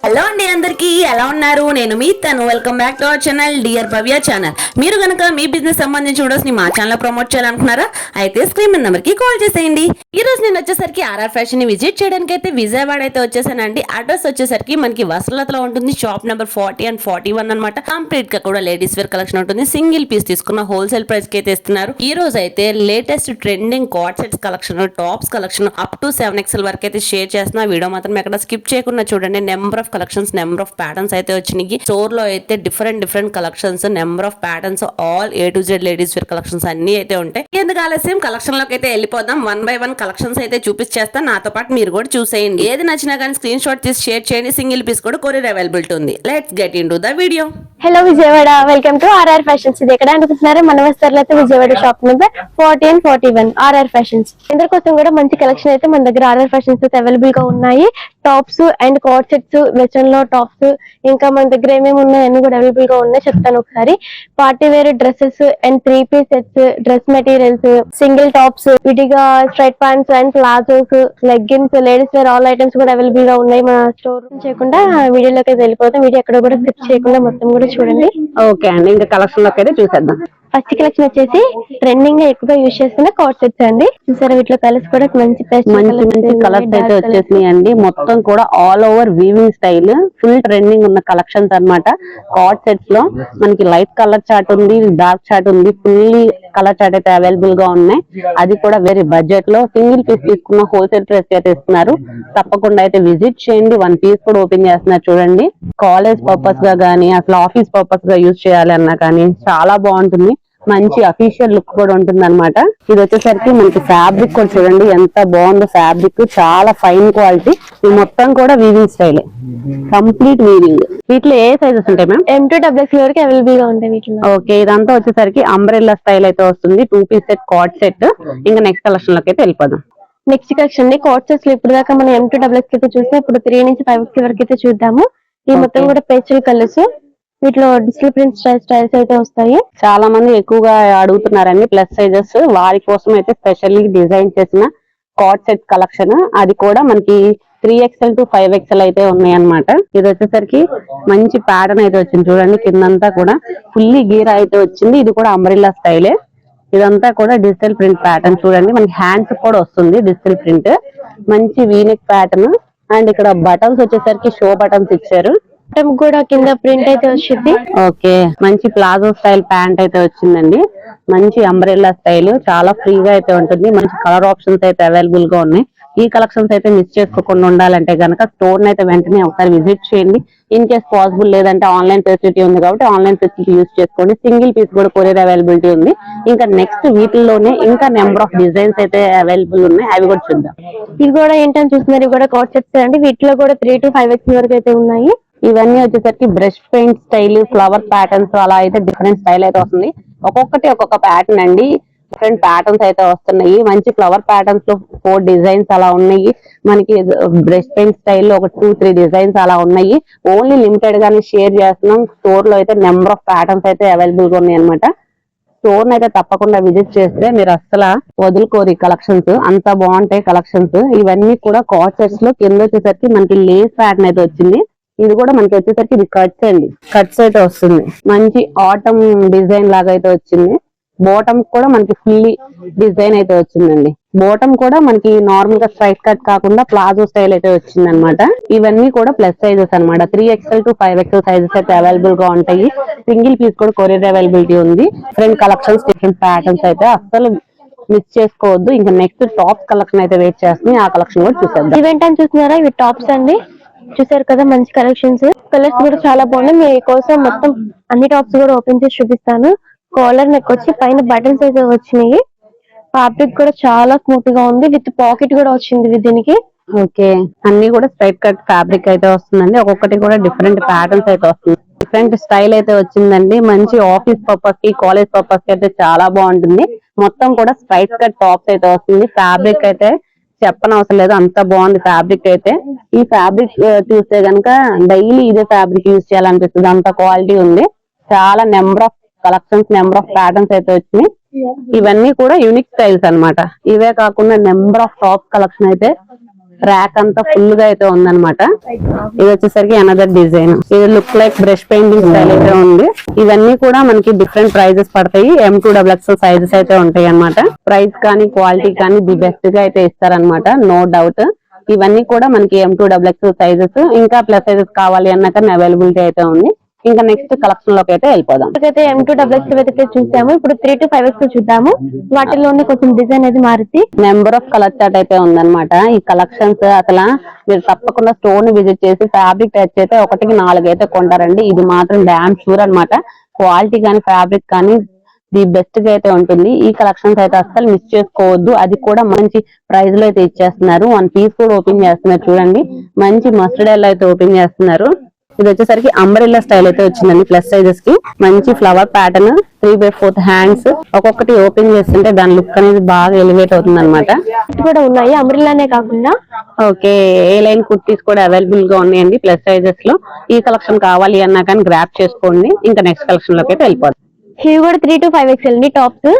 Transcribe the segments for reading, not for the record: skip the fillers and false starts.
Hello అండి, అందరికీ ఎలా ఉన్నారు? నేను మీ తను. Welcome back to our channel dear Bhavya channel. మీరు గనక మీ బిజినెస్ సంబంధించి వీడియోస్ ని మా ఛానల్ ప్రమోట్ చేయాలనుకున్నారా? అయితే స్క్రీన్ మీద నెంబర్ కి కాల్ చేసేయండి. ఈ రోజు నేను వచ్చేసరికి ఆర్ఆర్ ఫ్యాషన్ ని విజిట్ చేయడానికి అయితే విజయవాడ అయితే వచ్చేసానండి. అడ్రస్ వచ్చేసరికి మనకి వసలతలో ఉంటుంది. షాప్ నెంబర్ 40 and 41 అనమాట. కంప్లీట్ గా కూడా లేడీస్ వేర్ కలెక్షన్ ఉంటుంది. సింగిల్ పీస్ తీసుకున్న హోల్సేల్ ప్రైస్ కి అయితే ఇస్తున్నారు. ఈ రోజు అయితే latest trending card sets collection, tops collection up to 7XL వరకు అయితే షేర్ చేస్తున్నా. వీడియో మాత్రం ఎక్కడ స్కిప్ చేయకుండా చూడండి. Number of collections, number of patterns అయితే వచ్చినాయి. స్టోర్ లో అయితే different collections, number of patterns, all A to Z ladies wear collections అన్ని అయితే ఉంటాయి. ఎందుకు ఆలస్యం, కలెక్షన్ లోకి అయితే వెళ్ళిపోదాం. 1 by 1 కలెక్షన్స్ అయితే చూపించేస్తా. నాతో పాటు మీరు కూడా చూసేయండి. ఏది నచ్చినా కానీ స్క్రీన్ షాట్ తీసి షేర్ చేయండి. సింగిల్ పీస్ కూడా కొరియర్ అవైలబిలిటీ ఉంది. Let's get into the video. Hello Vijayawada, welcome to RR fashions. ఇది ఎక్కడ అనుకుంటున్నారో మన వస్తారులో అయితే Vijayawada shop number 40 and 41 RR fashions. అందరి కోసం కూడా మంచి కలెక్షన్ అయితే మన దగ్గర ఆర్ఆర్ ఫ్యాషన్స్ అయితే అవైలబుల్ గా ఉన్నాయి. Tops and card sets, western లో టాప్స్, ఇంకా మన దగ్గర ఏమేమి ఉన్నాయి అన్ని కూడా అవైలబుల్ గా ఉన్నాయి. చెప్తాను ఒకసారి. Party wear dresses and 3 piece sets, dress materials, single tops, విడిగా straight pants and palazzos, leggings, ladies wear all items కూడా అవైలబుల్ గా ఉన్నాయి. మన స్టోర్ చేయకుండా వీడియోలోకి అయితే వెళ్ళిపోతాం. వీడియో ఎక్కడ కూడా స్కిప్ చేయకుండా మొత్తం కూడా చూడండి. ఓకే అండి, ఇంకా కలెక్షన్ లోకి అయితే చూసేద్దాం. ఫస్ట్ కలెక్షన్ వచ్చేసి ట్రెండింగ్ గా ఎక్కువగా యూజ్ చేస్తున్న కార్డ్ సెట్స్ అండి. చూసారా, వీటిలో కలర్స్ కూడా మంచి కలర్స్ అయితే వచ్చేసినాయి అండి. మొత్తం కూడా all over weaving style, full trending ఉన్న కలెక్షన్స్ అన్నమాట. కార్డ్ సెట్స్ లో మనకి లైట్ కలర్ చార్ట్ ఉంది, డార్క్ చార్ట్ ఉంది, ఫుల్లీ కలర్ చార్ట్ అయితే అవైలబుల్ గా ఉన్నాయి. అది కూడా వెరీ బడ్జెట్ లో సింగిల్ పీస్ తీసుకున్న హోల్సేల్ ప్రైస్ అయితే ఇస్తున్నారు. తప్పకుండా అయితే విజిట్ చేయండి. 1 piece కూడా ఓపెన్ చేస్తున్నారు చూడండి. కాలేజ్ పర్పస్ గా గానీ, అసలు ఆఫీస్ పర్పస్ గా యూజ్ చేయాలి అన్నా కానీ చాలా బాగుంటుంది. మంచి అఫీషియల్ లుక్ కూడా ఉంటుంది అనమాట. ఇది వచ్చేసరికి మనకి ఫ్యాబ్రిక్ కూడా చూడండి ఎంత బాగుందో. ఫ్యాబ్రిక్ చాలా ఫైన్ క్వాలిటీ. ఇది మొత్తం కూడా వీవింగ్ స్టైల్, కంప్లీట్ వీవింగ్. వీటిలో ఏ సైజెస్ ఉంటాయి మ్యామ్? M to XL వరకు అవైలబుల్ గా ఉంటాయి వీటిలో. ఓకే, ఇదంతా వచ్చేసరికి అంబ్రెల్లా స్టైల్ అయితే వస్తుంది. 2 piece సెట్, కార్డ్ సెట్. ఇంకా నెక్స్ట్ కలెక్షన్ లోకి అయితే వెళ్ళిపోదాం. నెక్స్ట్ కలెక్షన్ కార్డ్ సెట్స్ లో ఇప్పుడు దాకా మనం M to XL అయితే చూస్తే ఇప్పుడు 3 నుంచి 5XL వరకు అయితే చూద్దాము. ఈ మొత్తం కూడా పేస్టల్ కలర్స్. వీటిలో డిజిటల్ ప్రింట్ స్టైల్స్ అయితే వస్తాయి. చాలా మంది ఎక్కువగా అడుగుతున్నారండి ప్లస్ సైజెస్. వారి కోసం అయితే స్పెషల్లీ డిజైన్ చేసిన కార్డ్ సెట్ కలెక్షన్. అది కూడా మనకి 3XL to 5XL అయితే ఉన్నాయి అన్నమాట. ఇది వచ్చేసరికి మంచి ప్యాటర్న్ అయితే వచ్చింది చూడండి. కిందంతా కూడా ఫుల్లీ గీరా అయితే వచ్చింది. ఇది కూడా అంబ్రెల్లా స్టైలే. ఇదంతా కూడా డిజిటల్ ప్రింట్ ప్యాటర్న్ చూడండి. మనకి హ్యాండ్స్ కూడా వస్తుంది డిజిటల్ ప్రింట్. మంచి వీనెక్ ప్యాటర్న్. అండ్ ఇక్కడ బటన్స్ వచ్చేసరికి షో బటన్స్ ఇచ్చారు. కూడా కింద ప్రింట్ అయితే వచ్చింది. ఓకే, మంచి ప్లాజో స్టైల్ ప్యాంట్ అయితే వచ్చిందండి. మంచి అంబ్రెల్లా స్టైల్, చాలా ఫ్రీగా అయితే ఉంటుంది. మంచి కలర్ ఆప్షన్స్ అయితే అవైలబుల్ గా ఉన్నాయి. ఈ కలెక్షన్స్ అయితే మిస్ చేసుకోకుండా ఉండాలంటే కనుక స్టోర్ అయితే వెంటనే ఒకసారి విజిట్ చేయండి. ఇన్ కేస్ పాసిబుల్ లేదంటే ఆన్లైన్ ఫెసిలిటీ ఉంది కాబట్టి ఆన్లైన్ ఫెసిలిటీ యూజ్ చేసుకోండి. సింగిల్ పీస్ కూడా కొరియర్ అవైలబిలిటీ ఉంది. ఇంకా నెక్స్ట్ వీటిల్లోనే ఇంకా నెంబర్ ఆఫ్ డిజైన్స్ అయితే అవైలబుల్ ఉన్నాయి. అవి కూడా చూద్దాం. ఇవి కూడా ఏంటని చూస్తున్నారు, ఇవి కూడా కార్డ్ సెట్స్ అండి. వీటిలో కూడా 3 to 5XL వరకు అయితే ఉన్నాయి. ఇవన్నీ వచ్చేసరికి brush paint style, flower patterns, అలా అయితే డిఫరెంట్ స్టైల్ అయితే వస్తుంది. ఒక్కొక్కటి ఒక్కొక్క ప్యాటర్న్ అండి. డిఫరెంట్ ప్యాటర్న్స్ అయితే వస్తున్నాయి. మంచి ఫ్లవర్ ప్యాటర్న్స్ లో 4 డిజైన్స్ అలా ఉన్నాయి. మనకి బ్రష్ పెయింట్ స్టైల్ ఒక 2-3 డిజైన్స్ అలా ఉన్నాయి. ఓన్లీ లిమిటెడ్ గానే షేర్ చేస్తున్నాం. స్టోర్ లో అయితే నెంబర్ ఆఫ్ ప్యాటర్న్స్ అయితే అవైలబుల్ గా ఉన్నాయి అనమాట. స్టోర్ అయితే తప్పకుండా విజిట్ చేస్తే మీరు అసలు వదులుకోరు. కలెక్షన్స్ అంత బాగుంటాయి కలెక్షన్స్. ఇవన్నీ కూడా కార్డ్ సెట్స్ లో కింద వచ్చేసరికి మనకి లేస్ ప్యాటర్న్ అయితే వచ్చింది. ఇది కూడా మనకి వచ్చేసరికి ఇది కట్స్ అండి. కట్స్ అయితే వస్తుంది. మంచి ఆటమ్ డిజైన్ లాగా అయితే వచ్చింది. బాటమ్ కూడా మనకి ఫుల్లీ డిజైన్ అయితే వచ్చిందండి. బాటమ్ కూడా మనకి నార్మల్ గా స్ట్రైట్ కట్ కాకుండా ప్లాజో స్టైల్ అయితే వచ్చింది అనమాట. ఇవన్నీ కూడా ప్లస్ సైజెస్ అనమాట. 3XL to 5XL సైజెస్ అయితే అవైలబుల్ గా ఉంటాయి. సింగిల్ పీస్ కూడా కొరియర్ అవైలబిలిటీ ఉంది. డిఫరెంట్ కలెక్షన్స్, డిఫరెంట్ ప్యాటర్న్స్ అయితే అస్సలు మిస్ చేసుకోవద్దు. ఇంకా నెక్స్ట్ టాప్స్ కలెక్షన్ అయితే వెయిట్ చేస్తుంది. ఆ కలెక్షన్ కూడా చూసేద్దాం. ఇవేంటని చూస్తున్నారా, ఇవి టాప్స్ అండి. చూసారు కదా, మంచి కలెక్షన్స్. కలర్స్ కూడా చాలా బాగున్నాయి. మీకోసం మొత్తం అన్ని టాప్స్ కూడా ఓపెన్ చేసి చూపిస్తాను. కాలర్ నెక్ వచ్చి పైన బటన్స్ అయితే వచ్చినాయి. ఫ్యాబ్రిక్ కూడా చాలా స్మూత్ గా ఉంది. విత్ పాకెట్ కూడా వచ్చింది దీనికి. ఓకే, అన్ని కూడా స్ట్రైట్ కట్ ఫ్యాబ్రిక్ అయితే వస్తుందండి. ఒక్కొక్కటి కూడా డిఫరెంట్ ప్యాటర్న్స్ అయితే వస్తుంది. డిఫరెంట్ స్టైల్ అయితే వచ్చిందండి. మంచి ఆఫీస్ పర్పస్ కి, కాలేజ్ పర్పస్ కి అయితే చాలా బాగుంటుంది. మొత్తం కూడా స్ట్రైట్ కట్ టాప్స్ అయితే వస్తుంది. ఫ్యాబ్రిక్ అయితే చెప్పనవసరం లేదు, అంత బాగుంది ఫ్యాబ్రిక్ అయితే. ఈ ఫ్యాబ్రిక్ చూస్తే గనక డైలీ ఇదే ఫ్యాబ్రిక్ యూజ్ చేయాలనిపిస్తుంది, అంత క్వాలిటీ ఉంది. చాలా number of collections, number of patterns అయితే వచ్చినాయి. ఇవన్నీ కూడా యూనిక్ స్టైల్స్ అన్నమాట. ఇవే కాకుండా నెంబర్ ఆఫ్ టాప్ కలెక్షన్ అయితే ర్యాక్ అంతా ఫుల్ గా అయితే ఉందన్నమాట. ఇది వచ్చేసరికి అనదర్ డిజైన్. ఇది look like brush painting style అయితే ఉంది. ఇవన్నీ కూడా మనకి డిఫరెంట్ ప్రైజెస్ పడతాయి. M2XXL సైజెస్ అయితే ఉంటాయి అన్నమాట. ప్రైస్ కానీ క్వాలిటీ కానీ ది బెస్ట్ గా అయితే ఇస్తారనమాట, నో డౌట్. ఇవన్నీ కూడా మనకి M2XXL సైజెస్. ఇంకా ప్లస్ సైజెస్ కావాలి అన్నా కానీ అవైలబిలిటీ అయితే ఉంది. ఇంకా నెక్స్ట్ కలెక్షన్ లోకి అయితే వెళ్ళిపోదాం. అయితే M2XXL అయితే చూసాము. ఇప్పుడు 3 to 5X చూద్దాము. వాటిలోనే కొంచెం డిజైన్ అయితే మారుతి. నెంబర్ ఆఫ్ కలర్ చార్ట్ అయితే ఉందన్నమాట. ఈ కలెక్షన్స్ అసలు మీరు తప్పకుండా స్టోర్ ని విజిట్ చేసి ఫ్యాబ్రిక్ టచ్ అయితే 1కి 4 అయితే కొంటారండి. ఇది మాత్రం డామ్ షూర్ అన్నమాట. క్వాలిటీ కానీ ఫ్యాబ్రిక్ కానీ ది బెస్ట్ గా అయితే ఉంటుంది. ఈ కలెక్షన్స్ అయితే అస్సలు మిస్ చేసుకోవద్దు. అది కూడా మంచి ప్రైస్ లో అయితే ఇచ్చేస్తున్నారు. 1 పీస్ కూడా ఓపెన్ చేస్తున్నారు చూడండి. మంచి మస్టర్డ్ ఎల్లో అయితే ఓపెన్ చేస్తున్నారు. ఇది వచ్చేసరికి అంబ్రెల్లా స్టైల్ అయితే వచ్చిందండి. ప్లస్ సైజెస్ కి మంచి ఫ్లవర్ ప్యాటర్న్, 3/4 హ్యాండ్స్. ఒక్కొక్కటి ఓపెన్ చేస్తుంటే దాని లుక్ అనేది బాగా ఎలివేట్ అవుతుంది అనమాట. కూడా ఉన్నాయి అంబ్రెల్లానే కాకుండా. ఓకే, ఏ లైన్ కుర్తీస్ కూడా అవైలబుల్ గా ఉన్నాయండి ప్లస్ సైజెస్ లో. ఈ కలెక్షన్ కావాలి అన్నా కానీ గ్రాప్ చేసుకోండి. ఇంకా నెక్స్ట్ కలెక్షన్ లోకి అయితే వెళ్ళిపోతుంది. ఇవి కూడా 3 to 5XL అండి టాప్స్.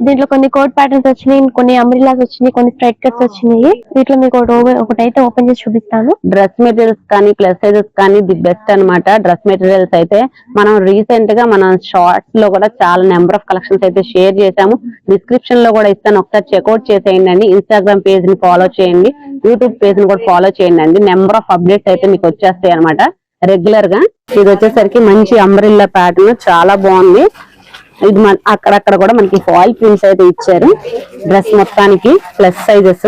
దీంట్లో కొన్ని కోట్ ప్యాటర్న్స్ వచ్చినాయి, కొన్ని అంబ్రెల్లాస్ వచ్చినాయి, కొన్ని స్ట్రైట్ కట్స్ వచ్చినాయి. వీటిలో మీకు ఒకటైతే ఓపెన్ చేసి చూపిస్తాను. డ్రెస్ మెటీరియల్స్ కానీ ప్లస్ సైజెస్ కానీ ది బెస్ట్ అన్నమాట. డ్రెస్ మెటీరియల్స్ అయితే మనం రీసెంట్ గా మన షార్ట్స్ లో కూడా చాలా నెంబర్ ఆఫ్ కలెక్షన్స్ అయితే షేర్ చేసాము. డిస్క్రిప్షన్ లో కూడా ఇస్తాను, ఒకసారి చెక్అౌట్ చేసేయండి. ఇన్స్టాగ్రామ్ పేజ్ ని ఫాలో చేయండి, యూట్యూబ్ పేజ్ ని కూడా ఫాలో చేయండి. నెంబర్ ఆఫ్ అప్డేట్స్ అయితే మీకు వచ్చేస్తాయి అనమాట రెగ్యులర్ గా. ఇది వచ్చేసరికి మంచి అంబ్రెల్లా ప్యాటర్న్, చాలా బాగుంది. ఇది అక్కడక్కడ కూడా మనకి ఫాయిల్ ప్రింట్స్ అయితే ఇచ్చారు. డ్రెస్ మొత్తానికి ప్లస్ సైజెస్.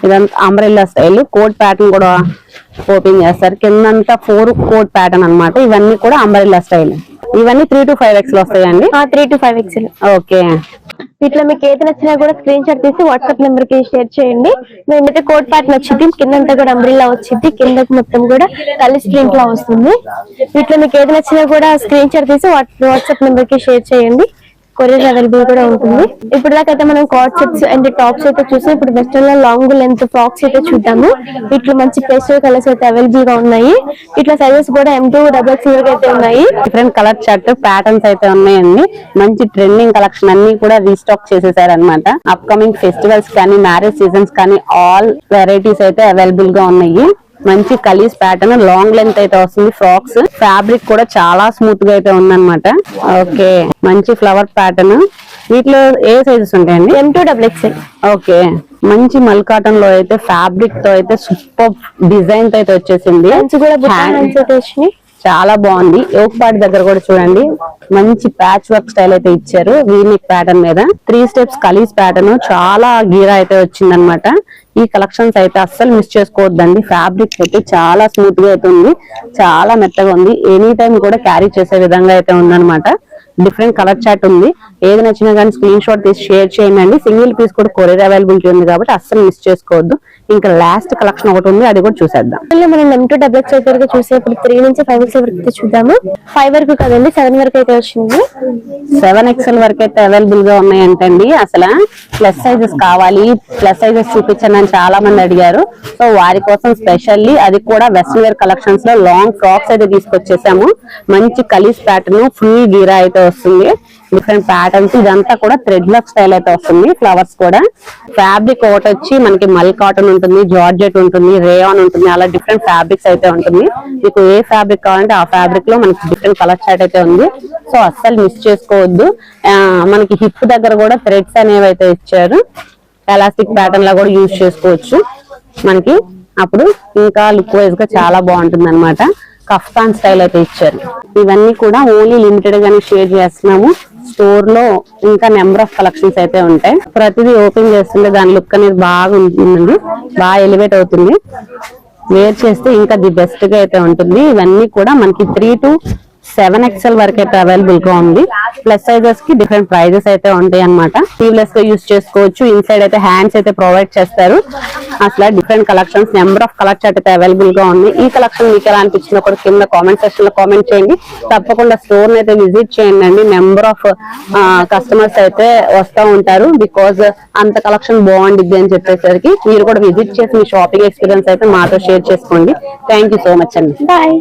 ఇదంతా అంబ్రెల్లా స్టైల్. కోట్ ప్యాటర్న్ కూడా ఓపెన్ చేస్తారు. కిందంతా 4 కోట్ ప్యాటర్న్ అన్నమాట. ఇవన్నీ కూడా అంబ్రెల్లా స్టైల్. ఇవన్నీ 3 to 5XL వస్తాయండి. 3 to 5XL. ఓకే, వీటిలో మీకు ఏది నచ్చినా కూడా స్క్రీన్ షాట్ తీసి వాట్సాప్ నెంబర్ కి షేర్ చేయండి. మేమైతే కోట్ ప్యాటర్న్ వచ్చింది, కిందంతా కూడా అంబ్రెల్లా వచ్చింది, కిందకి మొత్తం కూడా కలిసి ప్రింట్ లా వస్తుంది. వీటిలో మీకు ఏది నచ్చినా కూడా స్క్రీన్ షాట్ తీసి వాట్సాప్ నెంబర్ కి షేర్ చేయండి. కొరియర్ అవైలబుల్ కూడా ఉంటుంది. ఇప్పుడు దాకైతే మనం కార్డ్ సెట్స్ అండ్ టాప్స్ అయితే చూసాం. ఇప్పుడు వెస్టర్న్ లో లాంగ్ లెంత్ ఫ్రాక్స్ అయితే చూద్దాము. వీటిలో మంచి పేస్టల్ కలర్స్ అయితే అవైలబుల్ గా ఉన్నాయి. ఇట్లా సైజెస్ కూడా M2XXL అయితే ఉన్నాయి. డిఫరెంట్ కలర్ చార్ట్ ప్యాటర్న్స్ అయితే ఉన్నాయండి. మంచి ట్రెండింగ్ కలెక్షన్ అన్ని కూడా రీస్టాక్ చేసేసారు అనమాట. అప్కమింగ్ ఫెస్టివల్స్ కానీ మ్యారేజ్ సీజన్స్ కానీ ఆల్ వెరైటీస్ అయితే అవైలబుల్ గా ఉన్నాయి. మంచి కలీస్ ప్యాటర్న్, లాంగ్ లెంత్ అయితే వస్తుంది. ఫ్రాక్స్ ఫ్యాబ్రిక్ కూడా చాలా స్మూత్ గా అయితే ఉందన్నమాట. ఓకే, మంచి ఫ్లవర్ ప్యాటర్న్. వీటిలో ఏ సైజెస్ ఉంటాయండి? M2XXL. ఓకే, మంచి మల్ కాటన్ లో అయితే ఫ్యాబ్రిక్ తో అయితే సూపర్ డిజైన్ తో అయితే వచ్చేసింది. చాలా బాగుంది. యోక్ పార్ట్ దగ్గర కూడా చూడండి, మంచి ప్యాచ్ వర్క్ స్టైల్ అయితే ఇచ్చారు. వీనిక్ ప్యాటర్న్ మీద 3 స్టెప్స్ కలీస్ ప్యాటర్న్, చాలా గీరా అయితే వచ్చింది అనమాట. ఈ కలెక్షన్స్ అయితే అస్సలు మిస్ చేసుకోవద్దండి. ఫ్యాబ్రిక్ అయితే చాలా స్మూత్ గా అయితే ఉంది, చాలా మెత్తగా ఉంది. ఎనీ టైం కూడా క్యారీ చేసే విధంగా అయితే ఉందన్నమాట. డిఫరెంట్ కలర్ చార్ట్ ఉంది. ఏది నచ్చినా కానీ స్క్రీన్ షాట్ తీసి షేర్ చేయండి. సింగిల్ పీస్ కూడా కొరియర్ అవైలబిలిటీ ఉంది కాబట్టి అస్సలు మిస్ చేసుకోవద్దు. ఇంకా లాస్ట్ కలెక్షన్ ఒకటి ఉంది, అది కూడా చూసేద్దాం. మనం M2XXL వరకు చూసే ఇప్పుడు 3 నుంచి 5XL వరకు చూద్దాము. 5 వరకు కదండి, 7 వరకు అయితే వచ్చింది. 7XL వరకు అయితే అవైలబుల్ గా ఉన్నాయంటండి. అసలు ప్లస్ సైజెస్ కావాలి, ప్లస్ సైజెస్ చూపించండి అని చాలా మంది అడిగారు. సో వారి కోసం స్పెషల్లీ అది కూడా వెస్ట్రన్ వేర్ కలెక్షన్స్ లో లాంగ్ ఫ్రాక్స్ అయితే తీసుకొచ్చేసాము. మంచి కలీస్ ప్యాటర్న్, ఫుల్ గీరా అయితే వస్తుంది. డిఫరెంట్ ప్యాటర్న్స్, ఇదంతా కూడా థ్రెడ్ వర్క్ స్టైల్ అయితే వస్తుంది. ఫ్లవర్స్ కూడా ఫ్యాబ్రిక్ ఒకటి వచ్చి మనకి మల్ కాటన్ ఉంటుంది, జార్జెట్ ఉంటుంది, రేయాన్ ఉంటుంది, అలా డిఫరెంట్ ఫ్యాబ్రిక్స్ అయితే ఉంటుంది. మీకు ఏ ఫ్యాబ్రిక్ కావాలంటే ఆ ఫ్యాబ్రిక్ లో మనకి డిఫరెంట్ కలర్ చార్ట్ అయితే ఉంది. సో అస్సలు మిస్ చేసుకోవద్దు. మనకి హిప్ దగ్గర కూడా థ్రెడ్స్ అనేవి అయితే ఇచ్చారు. ఎలాస్టిక్ ప్యాటర్న్ లా కూడా యూజ్ చేసుకోవచ్చు మనకి. అప్పుడు ఇంకా లుక్ వైజ్ గా చాలా బాగుంటుంది అనమాట. కఫ్తాన్ స్టైల్ అయితే ఇచ్చారు. ఇవన్నీ కూడా ఓన్లీ లిమిటెడ్ గానే షేర్ చేస్తున్నాము. స్టోర్ లో ఇంకా నెంబర్ ఆఫ్ కలెక్షన్స్ అయితే ఉంటాయి. ప్రతిదీ ఓపెన్ చేస్తుంటే దాని లుక్ అనేది బాగా ఉంటుందండి, బాగా ఎలివేట్ అవుతుంది. వేర్ చేస్తే ఇంకా ది బెస్ట్ గా అయితే ఉంటుంది. ఇవన్నీ కూడా మనకి 3 to 7XL వరకు అయితే అవైలబుల్ గా ఉంది. ప్లస్ సైజెస్ కి డిఫరెంట్ ప్రైజెస్ అయితే ఉంటాయి అనమాట. స్లీవ్లెస్ గా యూజ్ చేసుకోవచ్చు. ఇన్సైడ్ అయితే హ్యాండ్స్ అయితే ప్రొవైడ్ చేస్తారు. అట్లా different collections, number of colour chart అయితే అవైలబుల్ గా ఉంది. ఈ కలెక్షన్ మీకు ఎలా అనిపించిందో కూడా కింద కామెంట్ సెక్షన్ లో కామెంట్ చేయండి. తప్పకుండా స్టోర్ అయితే విజిట్ చేయండి. నెంబర్ ఆఫ్ కస్టమర్స్ అయితే వస్తూ ఉంటారు. బికాజ్ అంత కలెక్షన్ బాగుండిద్ది అని చెప్పేసరికి మీరు కూడా విజిట్ చేసి మీ షాపింగ్ ఎక్స్పీరియన్స్ అయితే మాతో షేర్ చేసుకోండి. థ్యాంక్ యూ సో మచ్ అండి. బాయ్.